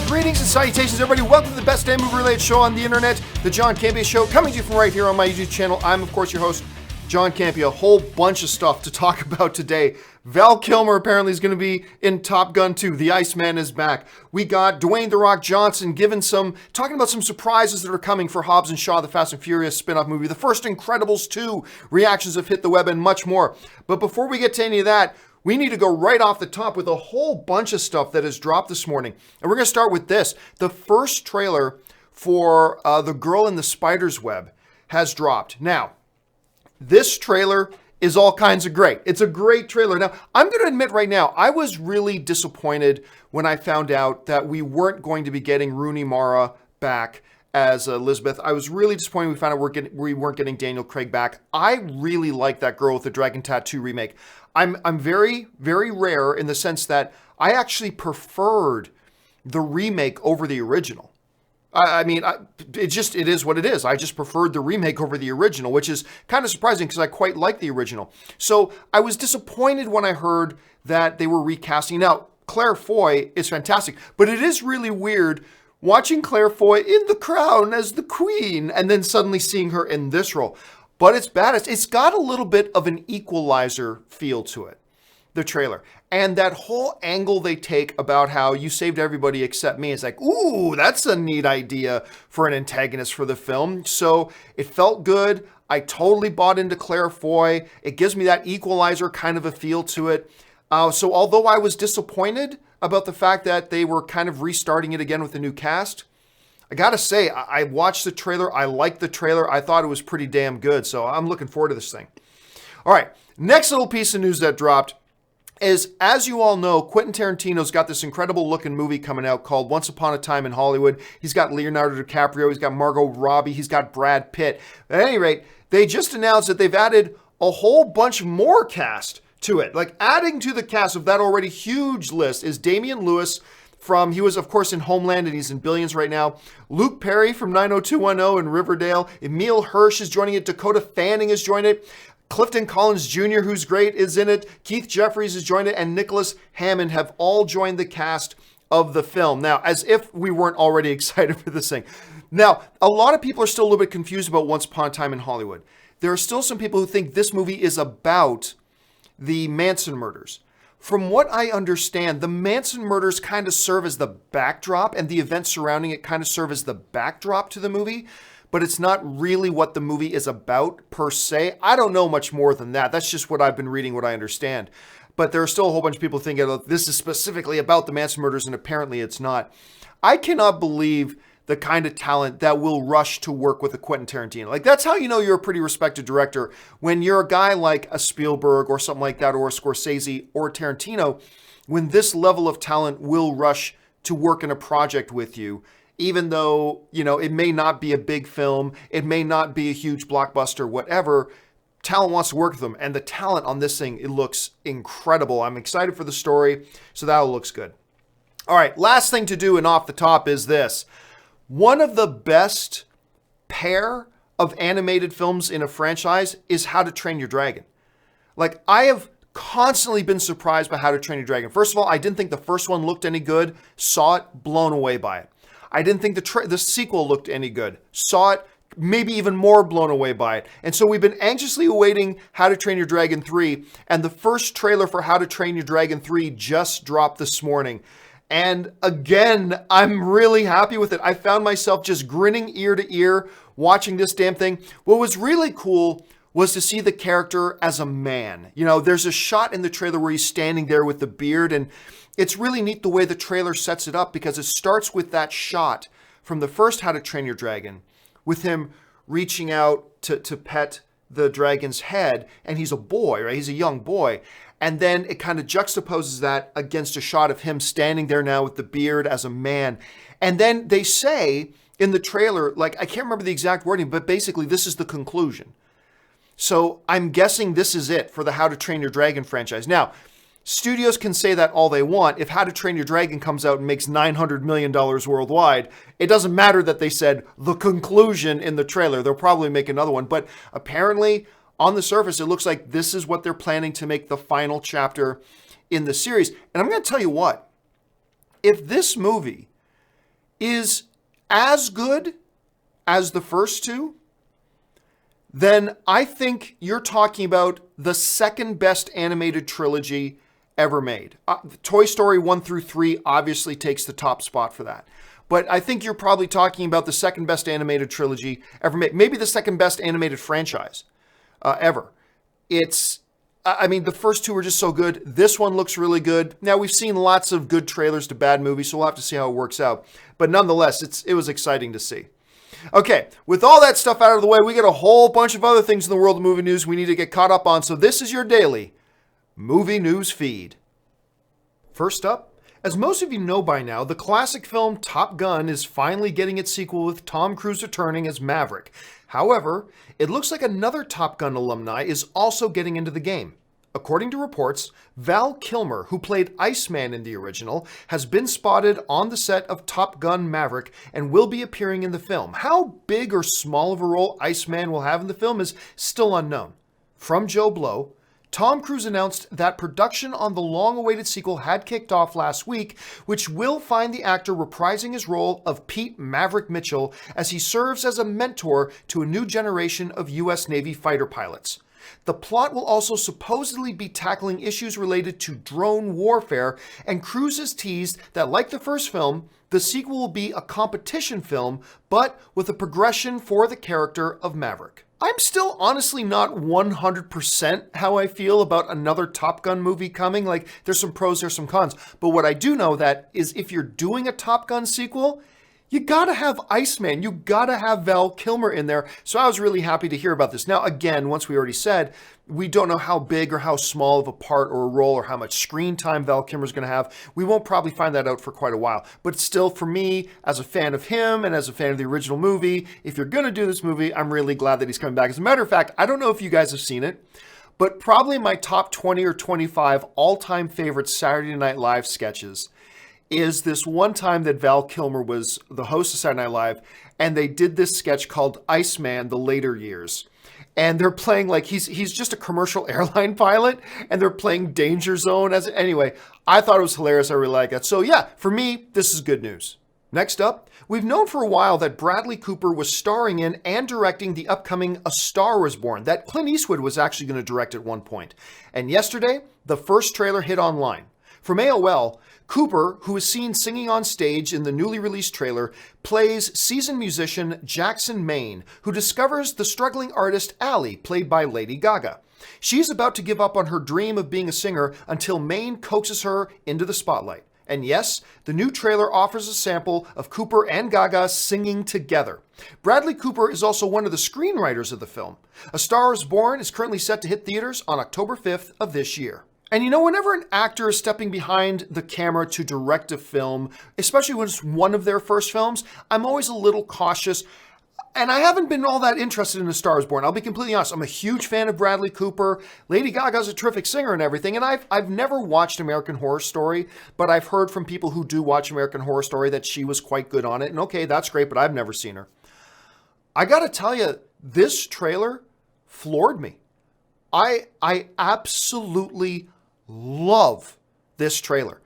Greetings and salutations, everybody. Welcome to the best damn movie-related show on the internet, the John Campea Show, coming to you from right here on my YouTube channel. I'm, of course, your host, John Campea. A whole bunch of stuff to talk about today. Val Kilmer apparently is going to be in Top Gun 2. The Iceman is back. We got Dwayne "The Rock" Johnson talking about some surprises that are coming for Hobbs and Shaw, the Fast and Furious spin-off movie. The first Incredibles 2 reactions have hit the web and much more. But before we get to any of that, we need to go right off the top with a whole bunch of stuff that has dropped this morning. And we're going to start with this. The first trailer for The Girl in the Spider's Web has dropped. Now, this trailer is all kinds of great. It's a great trailer. Now, I'm going to admit right now, I was really disappointed when I found out that we weren't going to be getting Rooney Mara back as Elizabeth. I was really disappointed we found out we weren't getting Daniel Craig back. I really like that Girl with the Dragon Tattoo remake. I'm very, very rare in the sense that I actually preferred the remake over the original. It is what it is. I just preferred the remake over the original, which is kind of surprising because I quite like the original. So I was disappointed when I heard that they were recasting. Now, Claire Foy is fantastic, but it is really weird watching Claire Foy in The Crown as the Queen and then suddenly seeing her in this role. But it's badass. It's got a little bit of an Equalizer feel to it, the trailer. And that whole angle they take about how you saved everybody except me is like, ooh, that's a neat idea for an antagonist for the film. So it felt good. I totally bought into Claire Foy. It gives me that Equalizer kind of a feel to it. So although I was disappointed about the fact that they were kind of restarting it again with a new cast, I gotta say, I watched the trailer. I liked the trailer. I thought it was pretty damn good. So I'm looking forward to this thing. All right, next little piece of news that dropped is, as you all know, Quentin Tarantino's got this incredible looking movie coming out called Once Upon a Time in Hollywood. He's got Leonardo DiCaprio. He's got Margot Robbie. He's got Brad Pitt. At any rate, they just announced that they've added a whole bunch more cast to it. Like, adding to the cast of that already huge list is Damian Lewis he was, of course, in Homeland, and he's in Billions right now. Luke Perry from 90210 and Riverdale. Emile Hirsch is joining it. Dakota Fanning is joining it. Clifton Collins Jr., who's great, is in it. Keith Jeffries is joined it. And Nicholas Hammond have all joined the cast of the film. Now, as if we weren't already excited for this thing. Now, a lot of people are still a little bit confused about Once Upon a Time in Hollywood. There are still some people who think this movie is about the Manson murders. From what I understand, the Manson murders kind of serve as the backdrop, and the events surrounding it kind of serve as the backdrop to the movie, but it's not really what the movie is about per se. I don't know much more than that. That's just what I've been reading, what I understand. But there are still a whole bunch of people thinking, oh, this is specifically about the Manson murders, and apparently it's not. I cannot believe the kind of talent that will rush to work with a Quentin Tarantino. Like, that's how you know you're a pretty respected director, when you're a guy like a Spielberg or something like that, or a Scorsese or a Tarantino, when this level of talent will rush to work in a project with you, even though, it may not be a big film, it may not be a huge blockbuster, whatever. Talent wants to work with them, and the talent on this thing, it looks incredible. I'm excited for the story, so that looks good. All right, last thing to do and off the top is this. One of the best pair of animated films in a franchise is How to Train Your Dragon. Like, I have constantly been surprised by How to Train Your Dragon. First of all, I didn't think the first one looked any good. Saw it, blown away by it. I didn't think the sequel looked any good. Saw it, maybe even more blown away by it. And so we've been anxiously awaiting How to Train Your Dragon 3, and the first trailer for How to Train Your Dragon 3 just dropped this morning. And again, I'm really happy with it. I found myself just grinning ear to ear watching this damn thing. What was really cool was to see the character as a man. There's a shot in the trailer where he's standing there with the beard, and it's really neat the way the trailer sets it up, because it starts with that shot from the first How to Train Your Dragon with him reaching out to pet the dragon's head, and he's a boy, right? He's a young boy. And then it kind of juxtaposes that against a shot of him standing there now with the beard as a man. And then they say in the trailer, like, I can't remember the exact wording, but basically this is the conclusion. So I'm guessing this is it for the How to Train Your Dragon franchise. Now, studios can say that all they want. If How to Train Your Dragon comes out and makes $900 million worldwide, it doesn't matter that they said the conclusion in the trailer. They'll probably make another one. But apparently, on the surface, it looks like this is what they're planning to make the final chapter in the series. And I'm going to tell you what, if this movie is as good as the first two, then I think you're talking about the second best animated trilogy ever made. Toy Story 1 through 3 obviously takes the top spot for that. But I think you're probably talking about the second best animated trilogy ever made. Maybe the second best animated franchise ever. The first two were just so good. This one looks really good. Now, we've seen lots of good trailers to bad movies, so we'll have to see how it works out. But nonetheless, it was exciting to see. Okay, with all that stuff out of the way, we got a whole bunch of other things in the world of movie news we need to get caught up on. So this is your daily movie news feed. First up, as most of you know by now, the classic film Top Gun is finally getting its sequel with Tom Cruise returning as Maverick. However, it looks like another Top Gun alumni is also getting into the game. According to reports, Val Kilmer, who played Iceman in the original, has been spotted on the set of Top Gun Maverick and will be appearing in the film. How big or small of a role Iceman will have in the film is still unknown. From Joe Blow, Tom Cruise announced that production on the long-awaited sequel had kicked off last week, which will find the actor reprising his role of Pete Maverick Mitchell as he serves as a mentor to a new generation of U.S. Navy fighter pilots. The plot will also supposedly be tackling issues related to drone warfare, and Cruise has teased that, like the first film, the sequel will be a competition film, but with a progression for the character of Maverick. I'm still honestly not 100% how I feel about another Top Gun movie coming. Like, there's some pros, there's some cons. But what I do know that is if you're doing a Top Gun sequel, you gotta have Iceman. You gotta have Val Kilmer in there. So I was really happy to hear about this. Now, again, once we already said, we don't know how big or how small of a part or a role or how much screen time Val Kilmer's gonna have. We won't probably find that out for quite a while. But still, for me, as a fan of him and as a fan of the original movie, if you're gonna do this movie, I'm really glad that he's coming back. As a matter of fact, I don't know if you guys have seen it, but probably my top 20 or 25 all-time favorite Saturday Night Live sketches is this one time that Val Kilmer was the host of Saturday Night Live, and they did this sketch called Iceman, The Later Years. And they're playing like he's just a commercial airline pilot, and they're playing Danger Zone. Anyway, I thought it was hilarious. I really like it. So yeah, for me, this is good news. Next up, we've known for a while that Bradley Cooper was starring in and directing the upcoming A Star Was Born, that Clint Eastwood was actually going to direct at one point. And yesterday, the first trailer hit online. From AOL, Cooper, who is seen singing on stage in the newly released trailer, plays seasoned musician Jackson Maine, who discovers the struggling artist Allie, played by Lady Gaga. She's about to give up on her dream of being a singer until Maine coaxes her into the spotlight. And yes, the new trailer offers a sample of Cooper and Gaga singing together. Bradley Cooper is also one of the screenwriters of the film. A Star Is Born is currently set to hit theaters on October 5th of this year. And you know, whenever an actor is stepping behind the camera to direct a film, especially when it's one of their first films, I'm always a little cautious. And I haven't been all that interested in A Star Is Born. I'll be completely honest. I'm a huge fan of Bradley Cooper. Lady Gaga's a terrific singer and everything. And I've never watched American Horror Story, but I've heard from people who do watch American Horror Story that she was quite good on it. And okay, that's great, but I've never seen her. I gotta tell you, this trailer floored me. I absolutely love this trailer.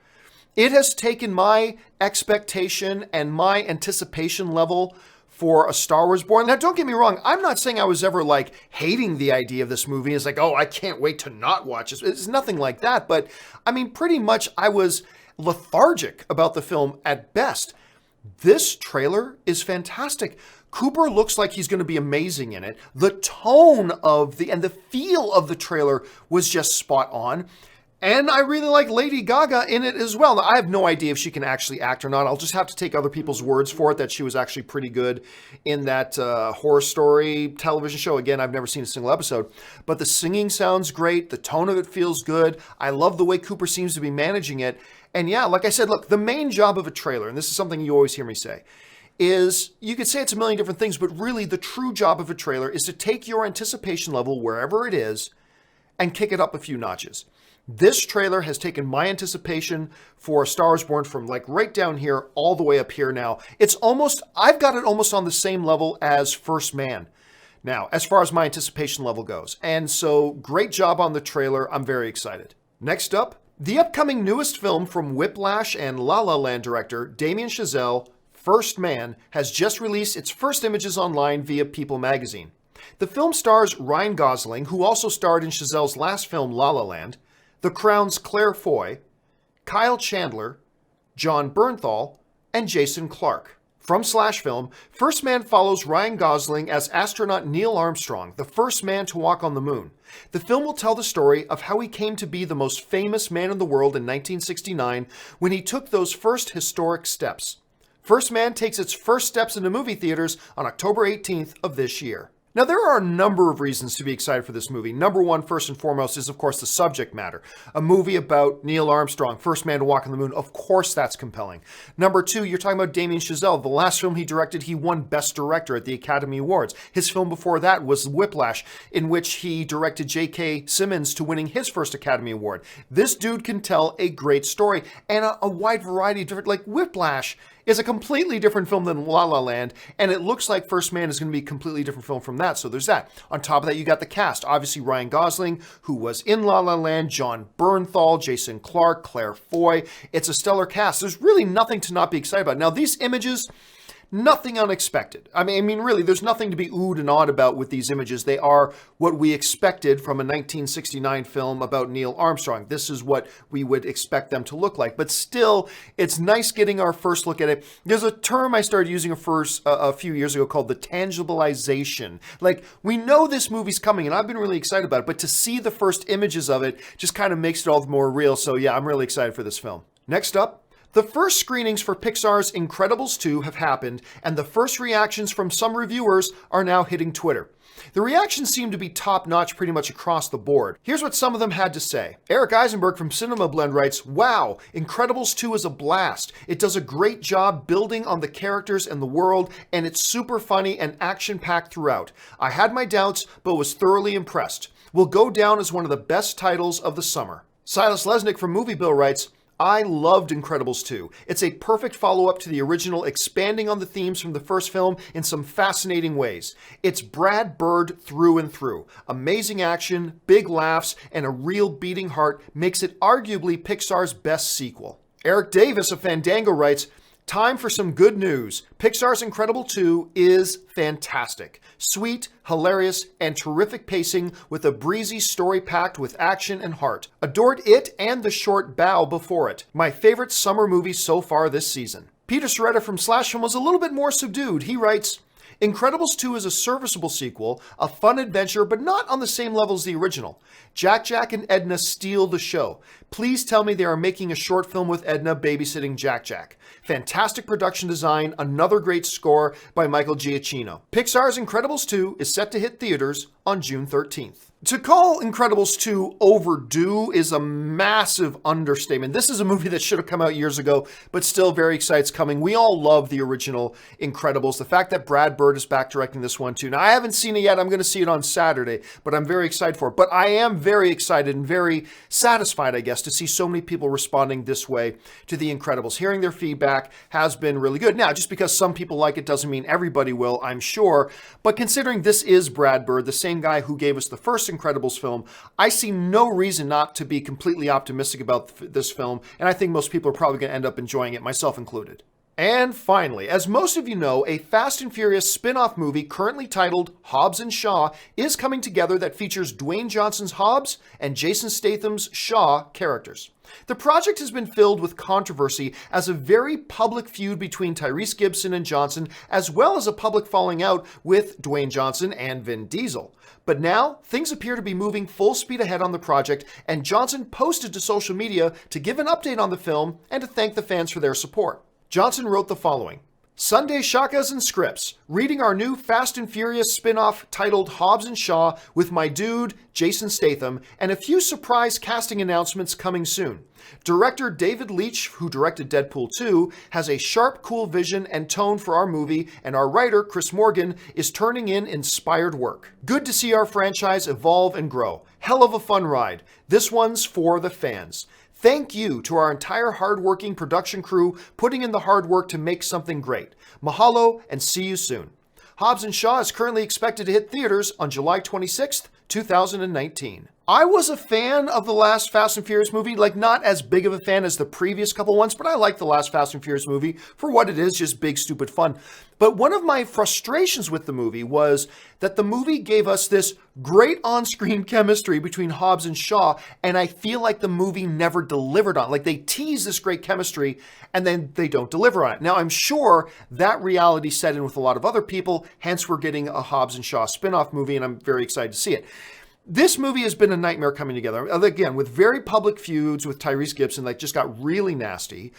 It has taken my expectation and my anticipation level for A Star Was Born. Now, don't get me wrong. I'm not saying I was ever like hating the idea of this movie. It's like, oh, I can't wait to not watch this. It's nothing like that. But I mean, pretty much I was lethargic about the film at best. This trailer is fantastic. Cooper looks like he's going to be amazing in it. The tone of and the feel of the trailer was just spot on. And I really like Lady Gaga in it as well. Now, I have no idea if she can actually act or not. I'll just have to take other people's words for it that she was actually pretty good in that Horror Story television show. Again, I've never seen a single episode. But the singing sounds great. The tone of it feels good. I love the way Cooper seems to be managing it. And yeah, like I said, look, the main job of a trailer, and this is something you always hear me say, is you could say it's a million different things, but really the true job of a trailer is to take your anticipation level, wherever it is, and kick it up a few notches. This trailer has taken my anticipation for A Star Is Born from like right down here all the way up here now. I've got it almost on the same level as First Man now, as far as my anticipation level goes. And so great job on the trailer. I'm very excited. Next up, the upcoming newest film from Whiplash and La La Land director Damien Chazelle, First Man has just released its first images online via People magazine. The film stars Ryan Gosling, who also starred in Chazelle's last film La La Land, The Crown's Claire Foy, Kyle Chandler, John Bernthal, and Jason Clarke. From Slash Film, First Man follows Ryan Gosling as astronaut Neil Armstrong, the first man to walk on the moon. The film will tell the story of how he came to be the most famous man in the world in 1969 when he took those first historic steps. First Man takes its first steps into movie theaters on October 18th of this year. Now, there are a number of reasons to be excited for this movie. Number one, first and foremost, is of course the subject matter. A movie about Neil Armstrong, first man to walk on the moon. Of course that's compelling. Number two, you're talking about Damien Chazelle. The last film he directed, he won Best Director at the Academy Awards. His film before that was Whiplash, in which he directed J.K. Simmons to winning his first Academy Award. This dude can tell a great story and a wide variety of different, like Whiplash is a completely different film than La La Land, and it looks like First Man is going to be a completely different film from that, so there's that. On top of that, you got the cast. Obviously, Ryan Gosling, who was in La La Land, John Bernthal, Jason Clarke, Claire Foy. It's a stellar cast. There's really nothing to not be excited about. Now, these images, nothing unexpected. I mean, really, there's nothing to be oohed and awed about with these images. They are what we expected from a 1969 film about Neil Armstrong. This is what we would expect them to look like. But still, it's nice getting our first look at it. There's a term I started using a few years ago called the tangibilization. Like, we know this movie's coming, and I've been really excited about it, but to see the first images of it just kind of makes it all the more real. So yeah, I'm really excited for this film. Next up, the first screenings for Pixar's Incredibles 2 have happened, and the first reactions from some reviewers are now hitting Twitter. The reactions seem to be top-notch pretty much across the board. Here's what some of them had to say. Eric Eisenberg from Cinema Blend writes, "Wow, Incredibles 2 is a blast. It does a great job building on the characters and the world, and it's super funny and action-packed throughout. I had my doubts, but was thoroughly impressed. Will go down as one of the best titles of the summer." Silas Lesnick from Movie Bill writes, "I loved Incredibles 2. It's a perfect follow-up to the original, expanding on the themes from the first film in some fascinating ways. It's Brad Bird through and through. Amazing action, big laughs, and a real beating heart makes it arguably Pixar's best sequel." Eric Davis of Fandango writes, "Time for some good news. Pixar's Incredible 2 is fantastic. Sweet, hilarious, and terrific pacing with a breezy story packed with action and heart. Adored it and the short bow before it. My favorite summer movie so far this season." Peter Soretta from Slash Film was a little bit more subdued. He writes, "Incredibles 2 is a serviceable sequel, a fun adventure, but not on the same level as the original. Jack and Edna steal the show. Please tell me they are making a short film with Edna babysitting Jack. Fantastic production design, another great score by Michael Giacchino. Pixar's Incredibles 2 is set to hit theaters on June 13th. To call Incredibles 2 overdue is a massive understatement. This is a movie that should have come out years ago, but still very excited it's coming. We all love the original Incredibles. The fact that Brad Bird is back directing this one too. Now, I haven't seen it yet. I'm going to see it on Saturday, but I'm very excited for it. But I am very excited and very satisfied, I guess, to see so many people responding this way to the Incredibles. Hearing their feedback has been really good. Now, just because some people like it doesn't mean everybody will, I'm sure. But considering this is Brad Bird, the same guy who gave us the first Incredibles film, I see no reason not to be completely optimistic about this film, and I think most people are probably going to end up enjoying it, myself included. And finally, as most of you know, a Fast and Furious spin-off movie currently titled Hobbs and Shaw is coming together that features Dwayne Johnson's Hobbs and Jason Statham's Shaw characters. The project has been filled with controversy as a very public feud between Tyrese Gibson and Johnson, as well as a public falling out with Dwayne Johnson and Vin Diesel. But now, things appear to be moving full speed ahead on the project, and Johnson posted to social media to give an update on the film and to thank the fans for their support. Johnson wrote the following: "Sunday shakas and scripts, reading our new Fast and Furious spin-off titled Hobbs and Shaw with my dude, Jason Statham, and a few surprise casting announcements coming soon. Director David Leitch, who directed Deadpool 2, has a sharp, cool vision and tone for our movie, and our writer, Chris Morgan, is turning in inspired work. Good to see our franchise evolve and grow. Hell of a fun ride. This one's for the fans. Thank you to our entire hardworking production crew putting in the hard work to make something great. Mahalo and see you soon." Hobbs and Shaw is currently expected to hit theaters on July 26th, 2019. I was a fan of the last Fast and Furious movie, like not as big of a fan as the previous couple ones, but I like the last Fast and Furious movie for what it is, just big, stupid fun. But one of my frustrations with the movie was that the movie gave us this great on-screen chemistry between Hobbs and Shaw, and I feel like the movie never delivered on it. Like they tease this great chemistry, and then they don't deliver on it. Now, I'm sure that reality set in with a lot of other people, hence we're getting a Hobbs and Shaw spin-off movie, and I'm very excited to see it. This movie has been a nightmare coming together, again, with very public feuds with Tyrese Gibson that just got really nasty.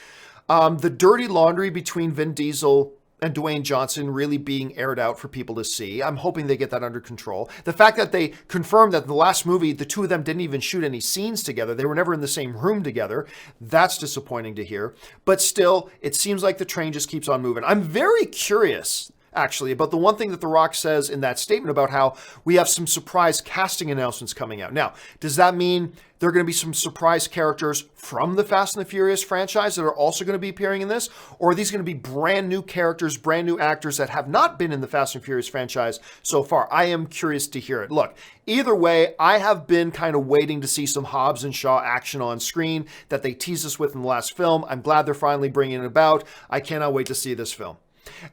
The dirty laundry between Vin Diesel and Dwayne Johnson really being aired out for people to see. I'm hoping they get that under control. The fact that they confirmed that in the last movie, the two of them didn't even shoot any scenes together. They were never in the same room together. That's disappointing to hear. But still, it seems like the train just keeps on moving. I'm very curious, actually, about the one thing that The Rock says in that statement about how we have some surprise casting announcements coming out. Now, does that mean there are going to be some surprise characters from the Fast and the Furious franchise that are also going to be appearing in this? Or are these going to be brand new characters, brand new actors that have not been in the Fast and Furious franchise so far? I am curious to hear it. Look, either way, I have been kind of waiting to see some Hobbs and Shaw action on screen that they teased us with in the last film. I'm glad they're finally bringing it about. I cannot wait to see this film.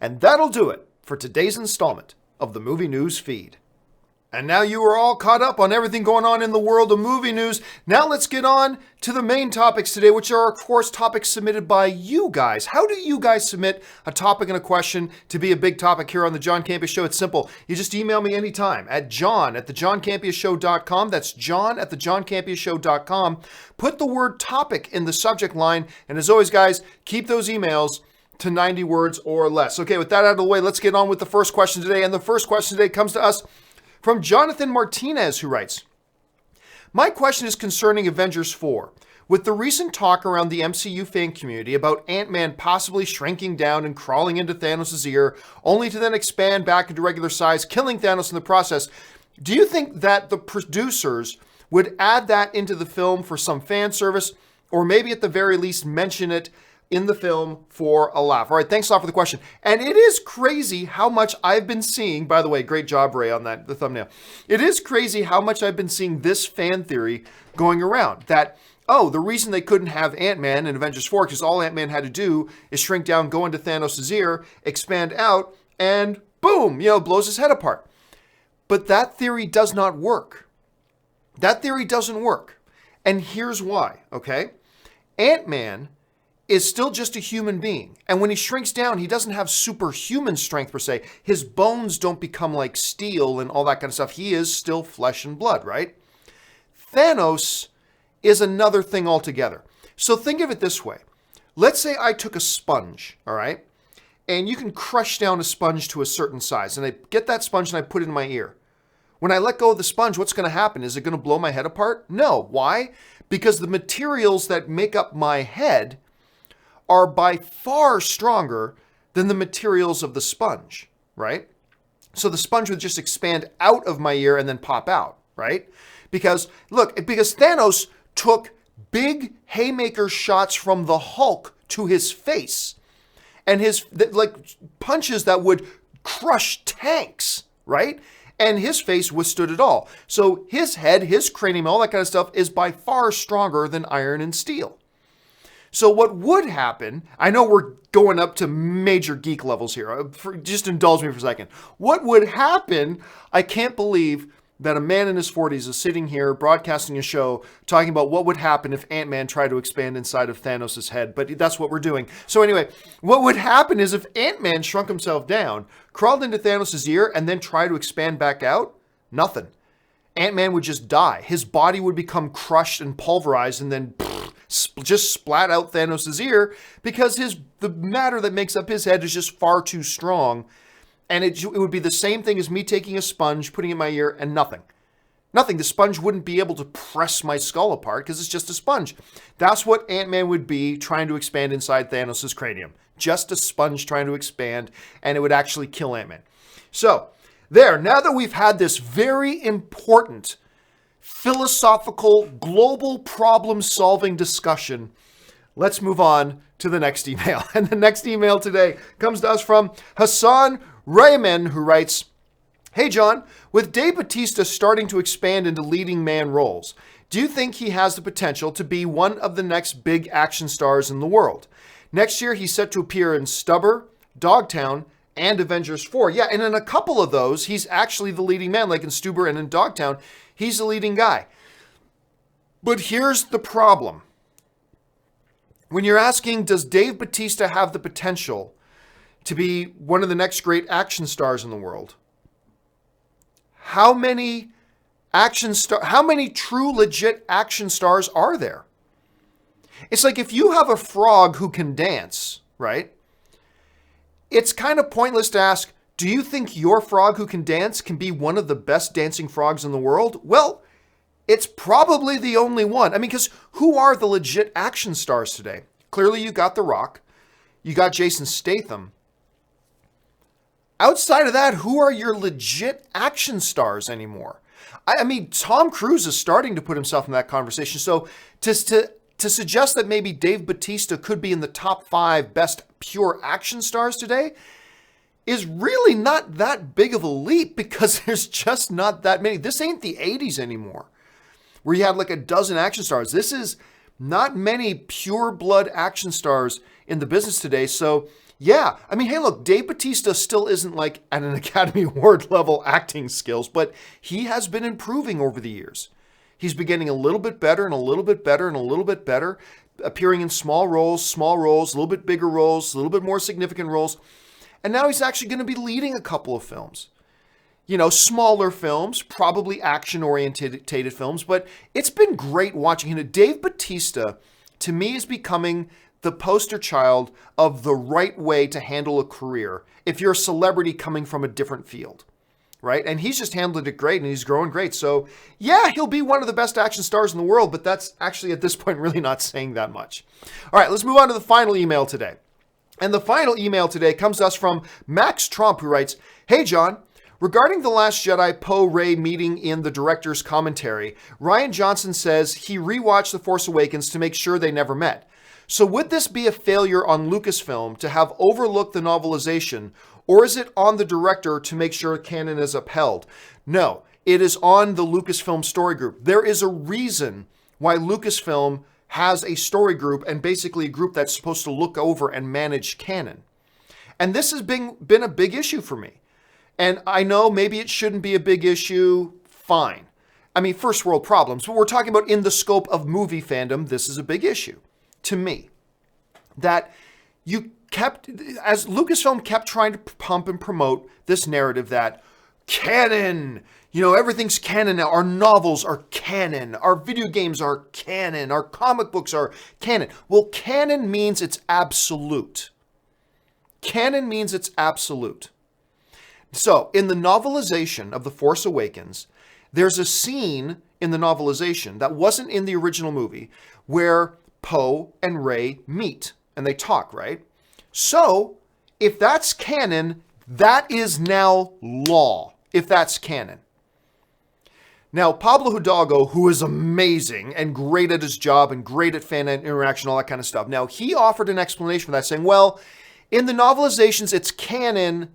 And that'll do it for today's installment of the Movie News Feed. And now you are all caught up on everything going on in the world of movie news. Now let's get on to the main topics today, which are, of course, topics submitted by you guys. How do you guys submit a topic and a question to be a big topic here on the John Campea Show? It's simple. You just email me anytime at john@thejohncampeashow.com. That's john@thejohncampeashow.com. Put the word topic in the subject line. And as always, guys, keep those emails to 90 words or less. Okay, with that out of the way, let's get on with the first question today. And the first question today comes to us from Jonathan Martinez, who writes, my question is concerning Avengers 4. With the recent talk around the MCU fan community about Ant-Man possibly shrinking down and crawling into Thanos' ear, only to then expand back into regular size, killing Thanos in the process, do you think that the producers would add that into the film for some fan service, or maybe at the very least mention it in the film for a laugh? All right, thanks a lot for the question. And it is crazy how much I've been seeing, by the way, great job, Ray, on the thumbnail. It is crazy how much I've been seeing this fan theory going around, that, oh, the reason they couldn't have Ant-Man in Avengers 4, because all Ant-Man had to do is shrink down, go into Thanos' ear, expand out, and boom, blows his head apart. But that theory does not work. That theory doesn't work. And here's why, okay? Ant-Man is still just a human being. And when he shrinks down, he doesn't have superhuman strength per se. His bones don't become like steel and all that kind of stuff. He is still flesh and blood, right? Thanos is another thing altogether. So think of it this way. Let's say I took a sponge, all right? And you can crush down a sponge to a certain size. And I get that sponge and I put it in my ear. When I let go of the sponge, what's going to happen? Is it going to blow my head apart? No. Why? Because the materials that make up my head are by far stronger than the materials of the sponge, right? So the sponge would just expand out of my ear and then pop out, right? Because Thanos took big haymaker shots from the Hulk to his face, and his punches that would crush tanks, right? And his face withstood it all. So his head, his cranium, all that kind of stuff is by far stronger than iron and steel. So what would happen, I know we're going up to major geek levels here, just indulge me for a second. What would happen, I can't believe that a man in his 40s is sitting here broadcasting a show talking about what would happen if Ant-Man tried to expand inside of Thanos' head, but that's what we're doing. So anyway, what would happen is if Ant-Man shrunk himself down, crawled into Thanos' ear, and then tried to expand back out, nothing. Ant-Man would just die. His body would become crushed and pulverized and then just splat out Thanos' ear because the matter that makes up his head is just far too strong. And it would be the same thing as me taking a sponge, putting it in my ear, and nothing. Nothing. The sponge wouldn't be able to press my skull apart because it's just a sponge. That's what Ant-Man would be trying to expand inside Thanos' cranium. Just a sponge trying to expand, and it would actually kill Ant-Man. So, now that we've had this very important philosophical, global problem-solving discussion, let's move on to the next email. And the next email today comes to us from Hassan Rehman, who writes, Hey, John, with Dave Bautista starting to expand into leading man roles, do you think he has the potential to be one of the next big action stars in the world? Next year, he's set to appear in Stuber, Dogtown, and Avengers 4. Yeah, and in a couple of those, he's actually the leading man, like in Stuber and in Dogtown, he's the leading guy. But here's the problem. When you're asking, does Dave Bautista have the potential to be one of the next great action stars in the world? How many true legit action stars are there? It's like if you have a frog who can dance, right? It's kind of pointless to ask, do you think your frog who can dance can be one of the best dancing frogs in the world? Well, it's probably the only one. I mean, because who are the legit action stars today? Clearly you got The Rock. You got Jason Statham. Outside of that, who are your legit action stars anymore? I mean, Tom Cruise is starting to put himself in that conversation. So to suggest that maybe Dave Bautista could be in the top 5 best pure action stars today is really not that big of a leap, because there's just not that many. This ain't the 80s anymore, where you had like a dozen action stars. This is not many pure blood action stars in the business today. So yeah, I mean, hey, look, Dave Bautista still isn't like at an Academy Award level acting skills, but he has been improving over the years. He's been getting a little bit better and a little bit better and a little bit better, appearing in small roles, a little bit bigger roles, a little bit more significant roles. And now he's actually going to be leading a couple of films. You know, smaller films, probably action-oriented films, but it's been great watching him. Dave Bautista, to me, is becoming the poster child of the right way to handle a career if you're a celebrity coming from a different field, right? And he's just handled it great, and he's growing great. So yeah, he'll be one of the best action stars in the world, but that's actually at this point really not saying that much. All right, let's move on to the final email today. And the final email today comes to us from Max Trump, who writes, "Hey, John, regarding The Last Jedi Poe-Rey meeting in the director's commentary, Rian Johnson says he rewatched The Force Awakens to make sure they never met. So would this be a failure on Lucasfilm to have overlooked the novelization, or is it on the director to make sure canon is upheld?" No, it is on the Lucasfilm story group. There is a reason why Lucasfilm has a story group, and basically a group that's supposed to look over and manage canon. And this has been a big issue for me. And I know maybe it shouldn't be a big issue. Fine. I mean, first world problems, but we're talking about in the scope of movie fandom, this is a big issue to me. That as Lucasfilm kept trying to pump and promote this narrative that canon, everything's canon now. Our novels are canon. Our video games are canon. Our comic books are canon. Well, canon means it's absolute. Canon means it's absolute. So, in the novelization of The Force Awakens, there's a scene in the novelization that wasn't in the original movie where Poe and Rey meet and they talk, right? So, if that's canon, that is now law, if that's canon. Now, Pablo Hidalgo, who is amazing and great at his job and great at fan interaction, all that kind of stuff. Now, he offered an explanation for that, saying, well, in the novelizations, it's canon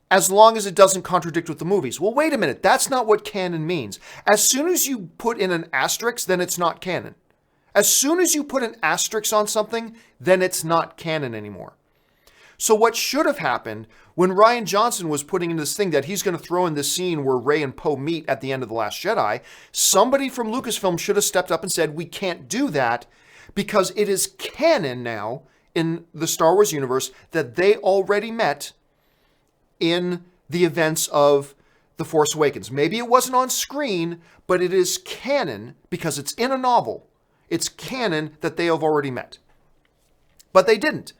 as long as it doesn't contradict with the movies. Well, wait a minute. That's not what canon means. As soon as you put in an asterisk, then it's not canon. As soon as you put an asterisk on something, then it's not canon anymore. So what should have happened when Rian Johnson was putting in this thing that he's going to throw in this scene where Rey and Poe meet at the end of The Last Jedi, somebody from Lucasfilm should have stepped up and said, we can't do that because it is canon now in the Star Wars universe that they already met in the events of The Force Awakens. Maybe it wasn't on screen, but it is canon because it's in a novel. It's canon that they have already met. But they didn't.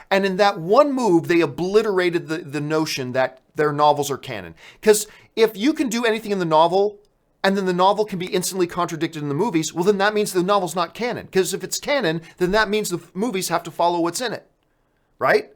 And in that one move, they obliterated the notion that their novels are canon. Because if you can do anything in the novel, and then the novel can be instantly contradicted in the movies, well, then that means the novel's not canon. Because if it's canon, then that means the movies have to follow what's in it. Right?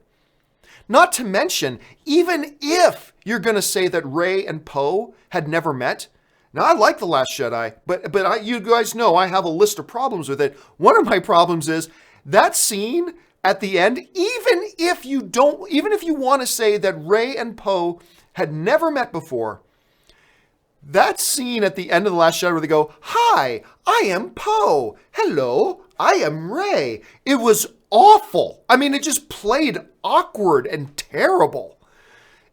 Not to mention, even if you're going to say that Rey and Poe had never met, now I like The Last Jedi, but you guys know I have a list of problems with it. One of my problems is that scene at the end, even if you want to say that Rey and Poe had never met before, That scene at the end of The Last Jedi where they go, "Hi, I am Poe. Hello, I am Rey." It was awful. I mean, it just played awkward and terrible.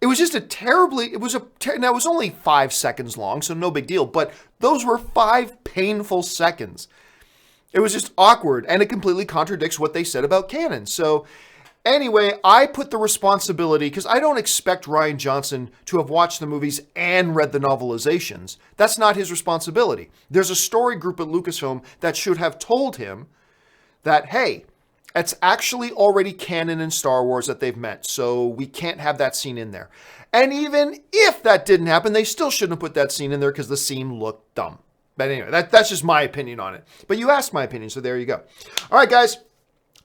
It was just now it was only 5 seconds long, so no big deal, but those were 5 painful seconds. It was just awkward, and it completely contradicts what they said about canon. So anyway, I put the responsibility, because I don't expect Rian Johnson to have watched the movies and read the novelizations. That's not his responsibility. There's a story group at Lucasfilm that should have told him that, hey, it's actually already canon in Star Wars that they've met, so we can't have that scene in there. And even if that didn't happen, they still shouldn't have put that scene in there because the scene looked dumb. But anyway, that's just my opinion on it. But you asked my opinion, so there you go. All right, guys.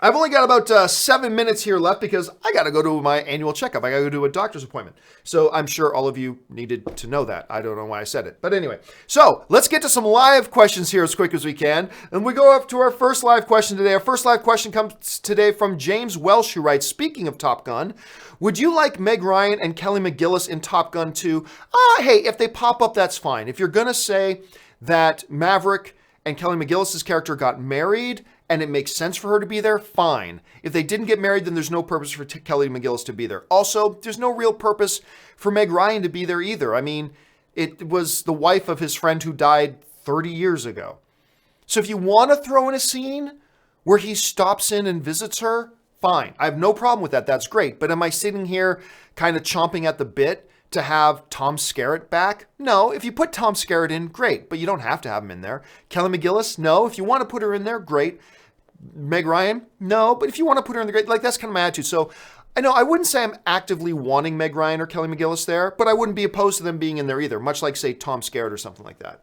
I've only got about 7 minutes here left because I got to go to my annual checkup. I got to go to a doctor's appointment. So I'm sure all of you needed to know that. I don't know why I said it. But anyway, so let's get to some live questions here as quick as we can. And we go up to our first live question today. Our first live question comes today from James Welsh, who writes, speaking of Top Gun, would you like Meg Ryan and Kelly McGillis in Top Gun 2? Hey, if they pop up, that's fine. If you're going to say that Maverick and Kelly McGillis' character got married and it makes sense for her to be there, fine. If they didn't get married, then there's no purpose for Kelly McGillis to be there. Also, there's no real purpose for Meg Ryan to be there either. I mean, it was the wife of his friend who died 30 years ago. So if you want to throw in a scene where he stops in and visits her, fine. I have no problem with that. That's great. But am I sitting here kind of chomping at the bit to have Tom Skerritt back? No. If you put Tom Skerritt in, great. But you don't have to have him in there. Kelly McGillis? No. If you want to put her in there, great. Meg Ryan? No. But if you want to put her in the great, like, that's kind of my attitude. So I know I wouldn't say I'm actively wanting Meg Ryan or Kelly McGillis there, but I wouldn't be opposed to them being in there either, much like, say, Tom Skerritt or something like that.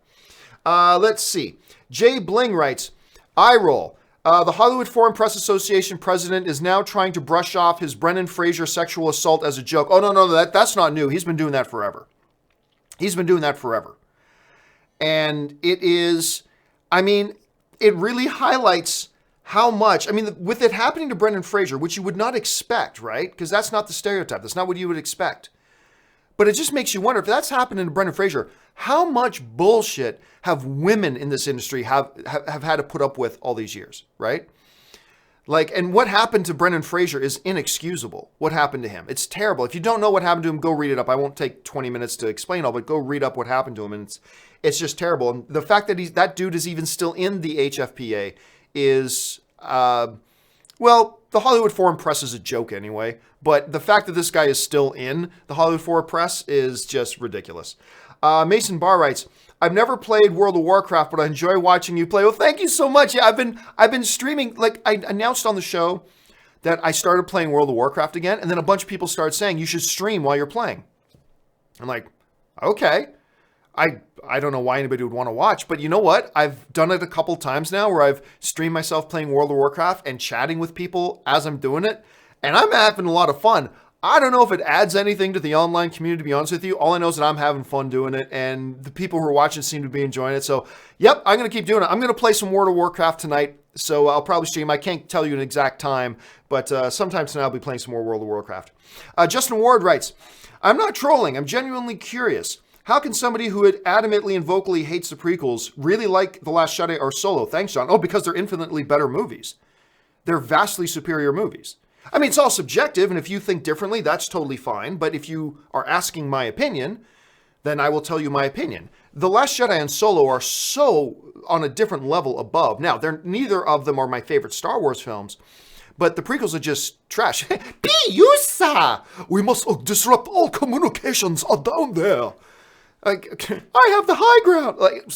Let's see. Jay Bling writes, eye roll. The Hollywood Foreign Press Association president is now trying to brush off his Brendan Fraser sexual assault as a joke. Oh, no, that's not new. He's been doing that forever. And it is, I mean, it really highlights how much, I mean, with it happening to Brendan Fraser, which you would not expect, right? Because that's not the stereotype. That's not what you would expect. But it just makes you wonder, if that's happening to Brendan Fraser, how much bullshit have women in this industry have had to put up with all these years, right? Like, and what happened to Brendan Fraser is inexcusable. What happened to him? It's terrible. If you don't know what happened to him, go read it up. I won't take 20 minutes to explain all, but go read up what happened to him. And it's just terrible. And the fact that that dude is even still in the HFPA is, well, the Hollywood Foreign Press is a joke anyway, but the fact that this guy is still in the Hollywood Foreign Press is just ridiculous. Mason Barr writes, I've never played World of Warcraft, but I enjoy watching you play. Well, thank you so much. Yeah, I've been streaming. Like, I announced on the show that I started playing World of Warcraft again, and then a bunch of people started saying you should stream while you're playing. I'm like, okay. I don't know why anybody would want to watch, but you know what? I've done it a couple times now where I've streamed myself playing World of Warcraft and chatting with people as I'm doing it, and I'm having a lot of fun. I don't know if it adds anything to the online community, to be honest with you. All I know is that I'm having fun doing it, and the people who are watching seem to be enjoying it. So, yep, I'm going to keep doing it. I'm going to play some World of Warcraft tonight, so I'll probably stream. I can't tell you an exact time, but sometime tonight I'll be playing some more World of Warcraft. Justin Ward writes, I'm not trolling. I'm genuinely curious. How can somebody who adamantly and vocally hates the prequels really like The Last Jedi or Solo? Thanks, John. Oh, because they're infinitely better movies. They're vastly superior movies. I mean, it's all subjective, and if you think differently, that's totally fine. But if you are asking my opinion, then I will tell you my opinion. The Last Jedi and Solo are so on a different level above. Now, neither of them are my favorite Star Wars films, but the prequels are just trash. Piusa! We must disrupt all communications down there. Like, I have the high ground. Like,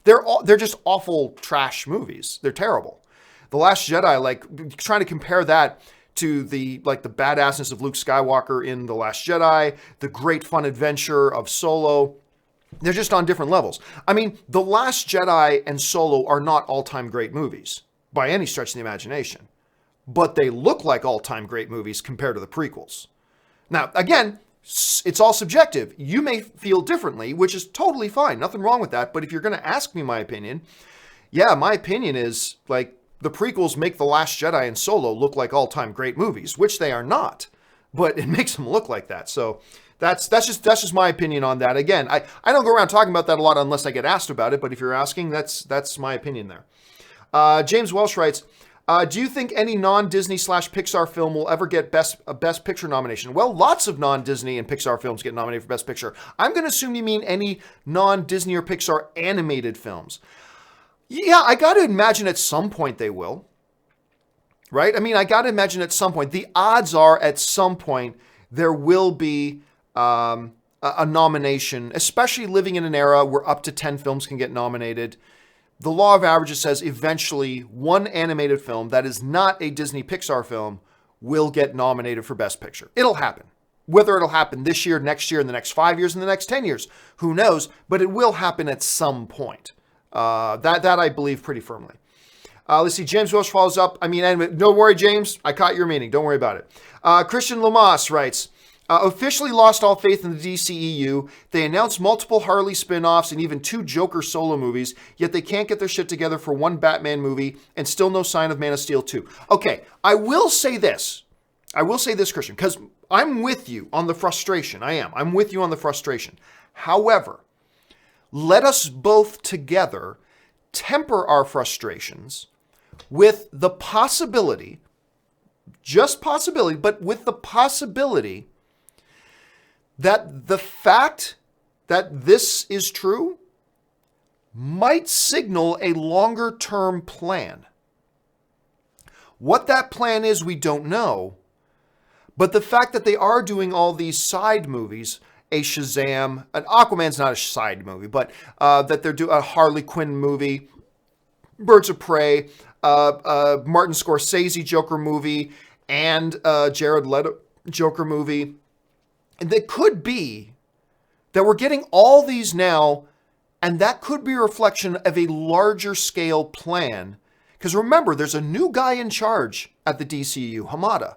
they're just awful trash movies. They're terrible. The Last Jedi, like, trying to compare that to the badassness of Luke Skywalker in The Last Jedi, the great fun adventure of Solo, they're just on different levels. I mean, The Last Jedi and Solo are not all-time great movies by any stretch of the imagination, but they look like all-time great movies compared to the prequels. Now, again, it's all subjective. You may feel differently, which is totally fine. Nothing wrong with that. But if you're going to ask me my opinion, yeah, my opinion is, like, the prequels make The Last Jedi and Solo look like all-time great movies, which they are not, but it makes them look like that. So That's just my opinion on that. Again, I don't go around talking about that a lot unless I get asked about it, but if you're asking, that's my opinion there. James Welsh writes, do you think any non-Disney / Pixar film will ever get a Best Picture nomination? Well, lots of non-Disney and Pixar films get nominated for Best Picture. I'm going to assume you mean any non-Disney or Pixar animated films. Yeah, I got to imagine at some point they will. Right? I mean, I got to imagine at some point. The odds are at some point there will be a nomination, especially living in an era where up to 10 films can get nominated. The law of averages says eventually one animated film that is not a Disney Pixar film will get nominated for Best Picture. It'll happen. Whether it'll happen this year, next year, in the next 5 years, in the next 10 years, who knows? But it will happen at some point. That I believe pretty firmly. Let's see. James Welsh follows up. I mean, don't worry, James. I caught your meaning. Don't worry about it. Christian Lamas writes, officially lost all faith in the DCEU. They announced multiple Harley spin-offs and even 2 Joker solo movies, yet they can't get their shit together for one Batman movie and still no sign of Man of Steel 2. Okay, I will say this, Christian, because I'm with you on the frustration. I am. I'm with you on the frustration. However, let us both together temper our frustrations with the possibility, just possibility, but with the possibility that the fact that this is true might signal a longer-term plan. What that plan is, we don't know. But the fact that they are doing all these side movies, a Shazam, an Aquaman's not a side movie, but that they're doing a Harley Quinn movie, Birds of Prey, Martin Scorsese Joker movie, and Jared Leto Joker movie. And it could be that we're getting all these now, and that could be a reflection of a larger scale plan. Because remember, there's a new guy in charge at the DCU, Hamada.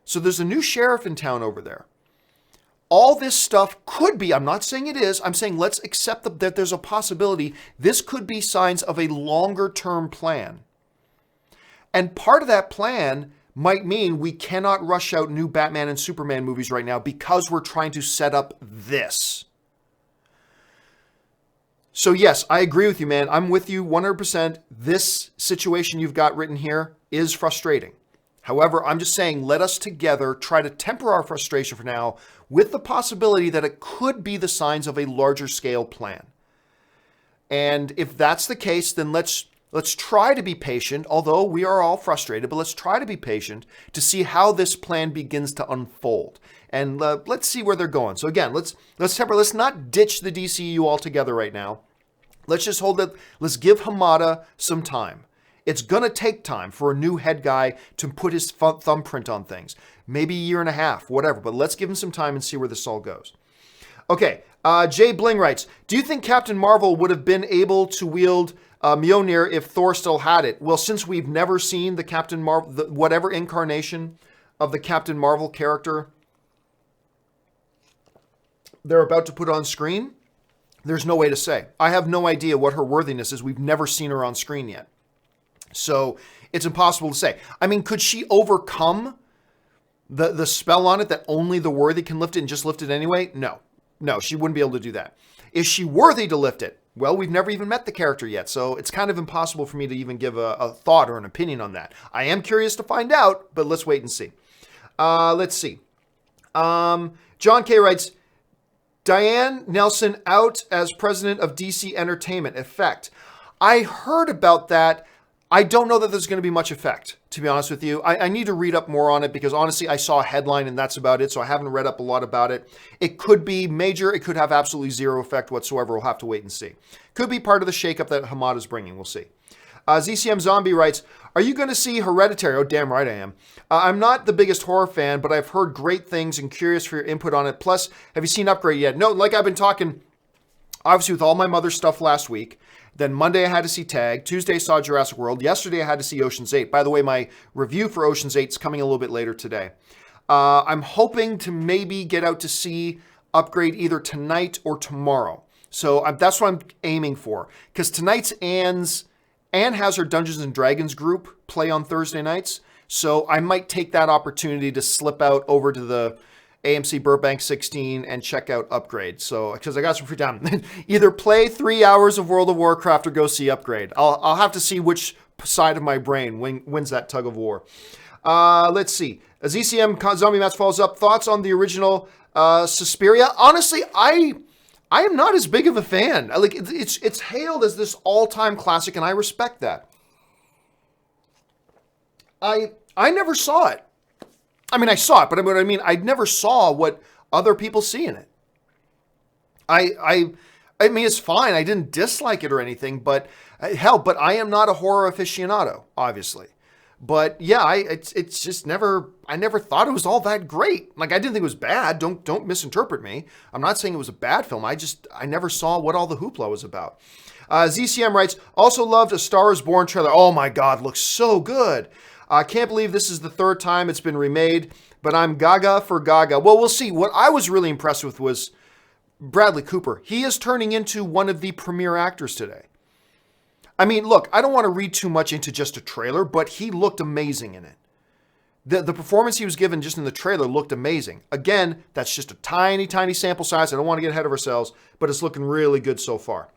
So there's a new sheriff in town over there. All this stuff could be, I'm not saying it is, I'm saying let's accept that there's a possibility this could be signs of a longer term plan. And part of that plan might mean we cannot rush out new Batman and Superman movies right now because we're trying to set up this. So yes, I agree with you, man. I'm with you 100%. This situation you've got written here is frustrating. However, I'm just saying, let us together try to temper our frustration for now with the possibility that it could be the signs of a larger scale plan. And if that's the case, then let's try to be patient, although we are all frustrated, but let's try to be patient to see how this plan begins to unfold. And let's see where they're going. So again, let's not ditch the DCU altogether right now. Let's just hold it. Let's give Hamada some time. It's going to take time for a new head guy to put his thumbprint on things. Maybe a year and a half, whatever. But let's give him some time and see where this all goes. Okay, Jay Bling writes, do you think Captain Marvel would have been able to wield Mjolnir if Thor still had it? Well, since we've never seen the Captain Marvel, whatever incarnation of the Captain Marvel character they're about to put on screen, there's no way to say. I have no idea what her worthiness is. We've never seen her on screen yet. So it's impossible to say. I mean, could she overcome the spell on it that only the worthy can lift it and just lift it anyway? No, she wouldn't be able to do that. Is she worthy to lift it? Well, we've never even met the character yet, so it's kind of impossible for me to even give a thought or an opinion on that. I am curious to find out, but let's wait and see. Let's see. John K. writes, Diane Nelson out as president of DC Entertainment. Effect. I heard about that. I don't know that there's going to be much effect, to be honest with you. I need to read up more on it because honestly, I saw a headline and that's about it. So I haven't read up a lot about it. It could be major. It could have absolutely zero effect whatsoever. We'll have to wait and see. Could be part of the shakeup that Hamada is bringing. We'll see. ZCM Zombie writes, are you going to see Hereditary? Oh, damn right I am. I'm not the biggest horror fan, but I've heard great things and curious for your input on it. Plus, have you seen Upgrade yet? No, like I've been talking, obviously with all my mother stuff last week. Then Monday I had to see Tag. Tuesday I saw Jurassic World. Yesterday I had to see Ocean's 8. By the way, my review for Ocean's 8 is coming a little bit later today. I'm hoping to maybe get out to see Upgrade either tonight or tomorrow. So that's what I'm aiming for. Because tonight's Anne has her Dungeons and Dragons group play on Thursday nights. So I might take that opportunity to slip out over to the AMC Burbank 16 and check out Upgrade. So, because I got some free time. Either play 3 hours of World of Warcraft or go see Upgrade. I'll have to see which side of my brain wins that tug of war. Let's see. ZCM Zombie Match follows up. Thoughts on the original Suspiria? Honestly, I am not as big of a fan. Like it's hailed as this all-time classic, and I respect that. I never saw it. I mean, I saw it, but I mean, I never saw what other people see in it. I mean, it's fine. I didn't dislike it or anything, but but I am not a horror aficionado, obviously. But yeah, it's just I never thought it was all that great. Like, I didn't think it was bad. Don't misinterpret me. I'm not saying it was a bad film. I never saw what all the hoopla was about. ZCM writes, also loved A Star Is Born trailer. Oh my God, looks so good. I can't believe this is the 3rd time it's been remade, but I'm gaga for gaga. Well, we'll see. What I was really impressed with was Bradley Cooper. He is turning into one of the premier actors today. I mean, look, I don't want to read too much into just a trailer, but he looked amazing in it. The performance he was given just in the trailer looked amazing. Again, that's just a tiny, tiny sample size. I don't want to get ahead of ourselves, but it's looking really good so far.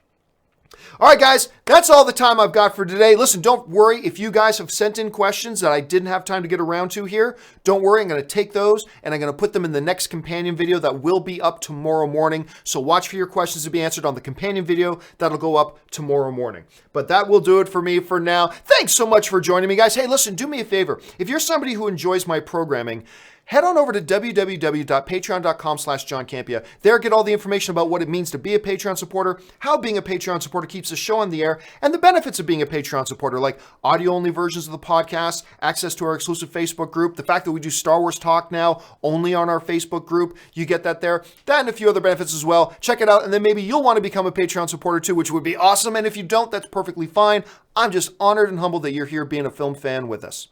All right, guys, that's all the time I've got for today. Listen, don't worry if you guys have sent in questions that I didn't have time to get around to here. Don't worry, I'm going to take those and I'm going to put them in the next companion video that will be up tomorrow morning. So watch for your questions to be answered on the companion video that'll go up tomorrow morning. But that will do it for me for now. Thanks so much for joining me, guys. Hey, listen, do me a favor. If you're somebody who enjoys my programming, head on over to www.patreon.com/John Campea. There, get all the information about what it means to be a Patreon supporter, how being a Patreon supporter keeps the show on the air, and the benefits of being a Patreon supporter, like audio-only versions of the podcast, access to our exclusive Facebook group, the fact that we do Star Wars talk now only on our Facebook group. You get that there. That and a few other benefits as well. Check it out, and then maybe you'll want to become a Patreon supporter too, which would be awesome. And if you don't, that's perfectly fine. I'm just honored and humbled that you're here being a film fan with us.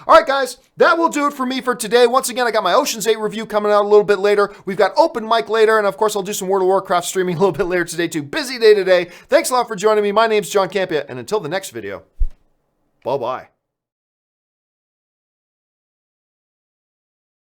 All right, guys, that will do it for me for today. Once again, I got my Ocean's 8 review coming out a little bit later. We've got open mic later, and of course, I'll do some World of Warcraft streaming a little bit later today too. Busy day today. Thanks a lot for joining me. My name's John Campea, and until the next video, bye-bye.